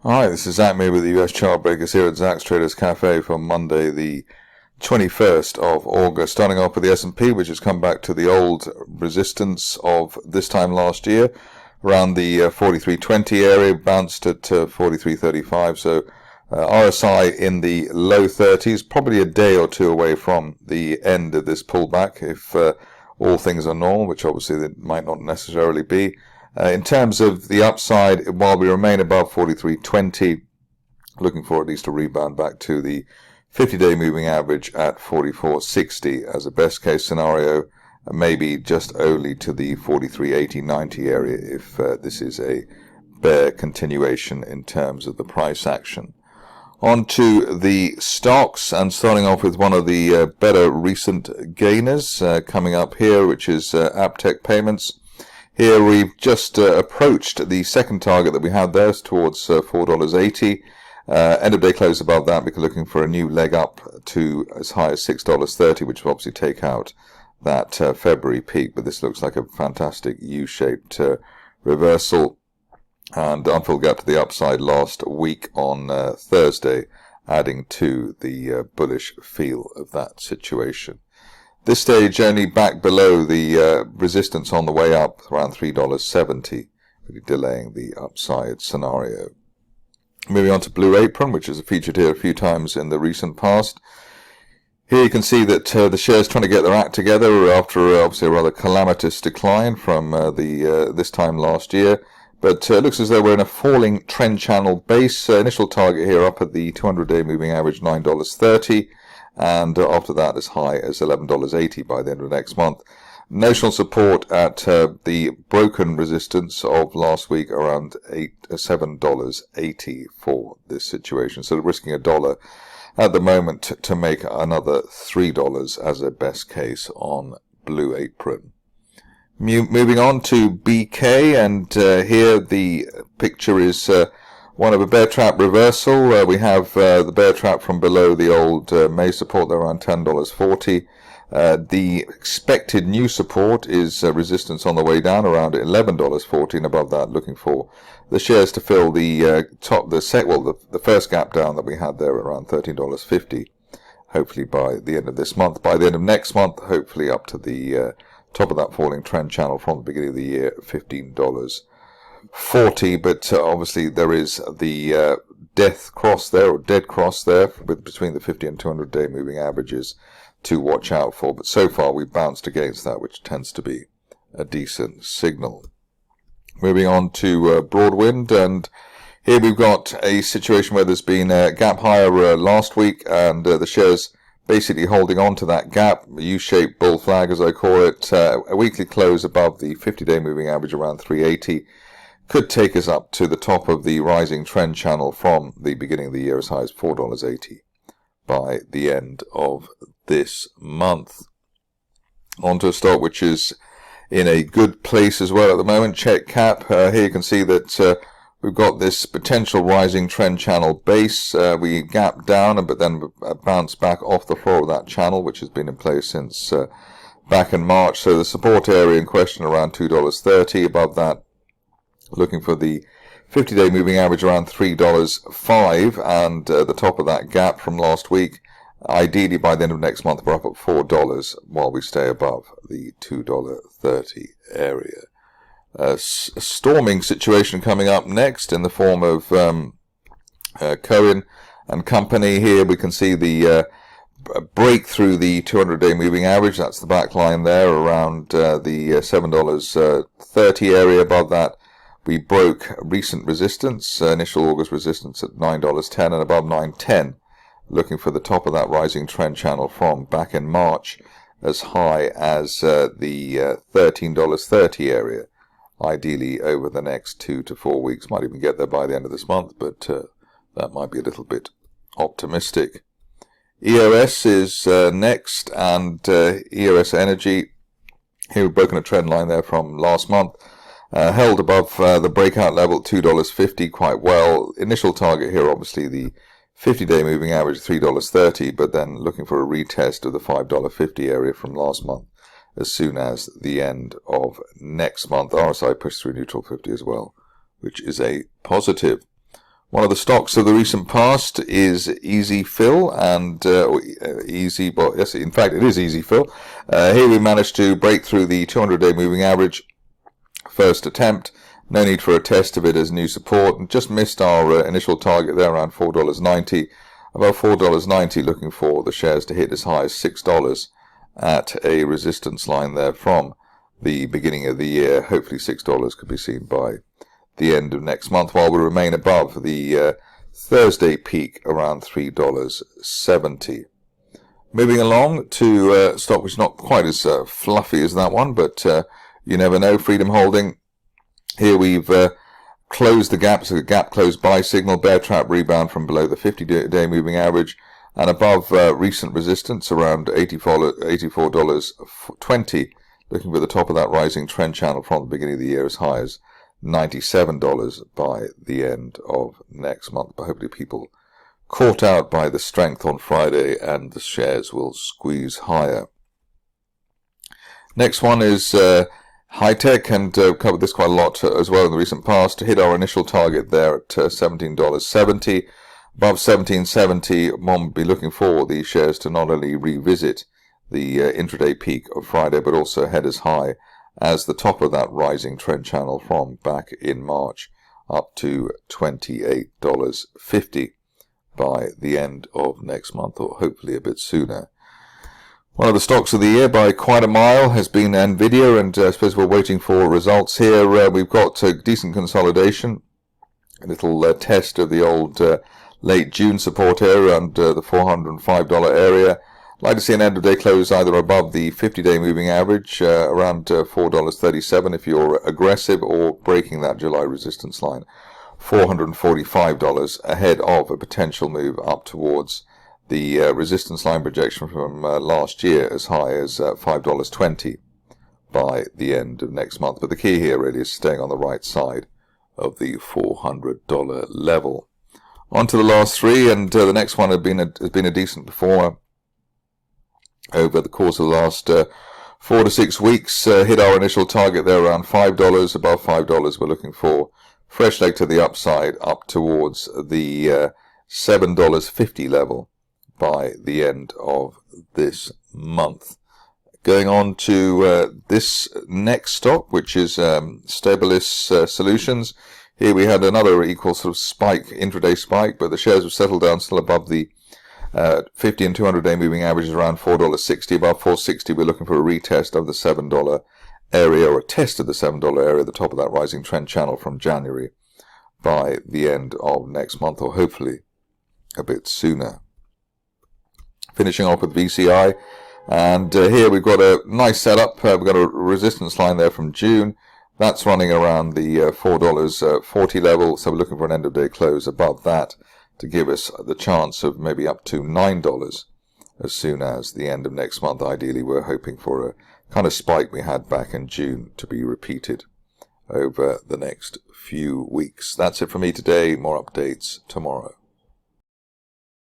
Hi, this is Zach Mee with the US Chartbreakers here at Zach's Traders Cafe for Monday, the 21st of August. Starting off with the S&P, which has come back to the old resistance of this time last year, around the 43.20 area, bounced at 43.35. So RSI in the low 30s, probably a day or two away from the end of this pullback, if all things are normal, which obviously they might not necessarily be. In terms of the upside, while we remain above 43.20, looking for at least a rebound back to the 50-day moving average at 44.60 as a best case scenario, maybe just only to the 43.80-90 area if this is a bear continuation in terms of the price action. On to the stocks, and starting off with one of the better recent gainers coming up here, which is Apptech Payments. Here we've just approached the second target that we had there towards $4.80. End of day close above that. We're looking for a new leg up to as high as $6.30, which will obviously take out that February peak. But this looks like a fantastic U-shaped reversal, and unfilled gap to the upside last week on Thursday, adding to the bullish feel of that situation. This stage only back below the resistance on the way up, around $3.70, really delaying the upside scenario. Moving on to Blue Apron, which is featured here a few times in the recent past. Here you can see that the share's trying to get their act together after obviously a rather calamitous decline from this time last year. But it looks as though we're in a falling trend channel base. Initial target here up at the 200-day moving average, $9.30. And after that as high as $11.80 by the end of next month. Notional support at the broken resistance of last week, around $7.80 for this situation. So risking $1 at the moment to make another $3 as a best case on Blue Apron. Moving on to BK, and here the picture is one of a bear trap reversal. We have the bear trap from below the old May support there around $10.40. The expected new support is resistance on the way down around $11.40, and above that looking for the shares to fill the the first gap down that we had there around $13.50. Hopefully by the end of this month. By the end of next month, hopefully up to the top of that falling trend channel from the beginning of the year, $15.40, but obviously there is the death cross there, or dead cross there, with between the 50 and 200-day moving averages to watch out for. But so far we've bounced against that, which tends to be a decent signal. Moving on to Broadwind, and here we've got a situation where there's been a gap higher last week, and the shares basically holding on to that gap, a U-shaped bull flag as I call it. A weekly close above the 50-day moving average around 380 could take us up to the top of the rising trend channel from the beginning of the year as high as $4.80 by the end of this month. On to a stock which is in a good place as well at the moment, Check Cap. Here you can see that we've got this potential rising trend channel base. We gap down but then bounce back off the floor of that channel, which has been in place since back in March. So the support area in question around $2.30. Above that, looking for the 50-day moving average around $3.05, and the top of that gap from last week. Ideally by the end of next month we're up at $4 while we stay above the $2.30 area. A storming situation coming up next in the form of Cohen and company. Here we can see the break through the 200-day moving average. That's the back line there around the $7.30 area. Above that we broke recent resistance, initial August resistance at $9.10, and above $9.10 looking for the top of that rising trend channel from back in March as high as the $13.30 area. Ideally over the next 2 to 4 weeks. Might even get there by the end of this month, but that might be a little bit optimistic. EOS is next, and EOS Energy, here we've broken a trend line there from last month. Held above the breakout level at $2.50 quite well. Initial target here obviously the 50-day moving average $3.30, but then looking for a retest of the $5.50 area from last month as soon as the end of next month. RSI pushed through neutral 50 as well, which is a positive. One of the stocks of the recent past is Ezfill, and in fact it is Ezfill. Here we managed to break through the 200-day moving average. First attempt, no need for a test of it as new support, and just missed our initial target there around $4.90. About $4.90, looking for the shares to hit as high as $6 at a resistance line there from the beginning of the year. Hopefully $6 could be seen by the end of next month, while we remain above the Thursday peak around $3.70. Moving along to a stock which is not quite as fluffy as that one, but you never know. Freedom Holding. Here we've closed the gap, so the gap closed buy signal, bear trap rebound from below the 50-day moving average and above recent resistance around $84.20. Looking for the top of that rising trend channel from the beginning of the year as high as $97 by the end of next month. But hopefully people caught out by the strength on Friday and the shares will squeeze higher. Next one is Hitek, and covered this quite a lot as well in the recent past. To hit our initial target there at $17.70. Above $17.70, one would be looking for the shares to not only revisit the intraday peak of Friday, but also head as high as the top of that rising trend channel from back in March, up to $28.50 by the end of next month, or hopefully a bit sooner. One of the stocks of the year by quite a mile has been Nvidia, and I suppose we're waiting for results here. We've got decent consolidation, a little test of the old late June support area around the $405 area. I'd like to see an end-of-day close either above the 50-day moving average, around $4.37 if you're aggressive, or breaking that July resistance line, $445, ahead of a potential move up towards the resistance line projection from last year as high as $5.20 by the end of next month. But the key here really is staying on the right side of the $400 level. On to the last three, and the next one has been a decent performer over the course of the last 4 to 6 weeks. Hit our initial target there around $5. Above $5 we're looking for fresh leg to the upside, up towards the $7.50 level by the end of this month. Going on to this next stock, which is Stabilis Solutions. Here we had another equal sort of spike, intraday spike, but the shares have settled down still above the 50 and 200-day moving average is around $4.60. Above $4.60, we're looking for a retest of the $7 area, or a test of the $7 area, the top of that rising trend channel from January by the end of next month, or hopefully a bit sooner. Finishing off with VCI, and here we've got a nice setup. We've got a resistance line there from June. That's running around the $4.40 level, so we're looking for an end-of-day close above that to give us the chance of maybe up to $9 as soon as the end of next month. Ideally, we're hoping for a kind of spike we had back in June to be repeated over the next few weeks. That's it for me today. More updates tomorrow.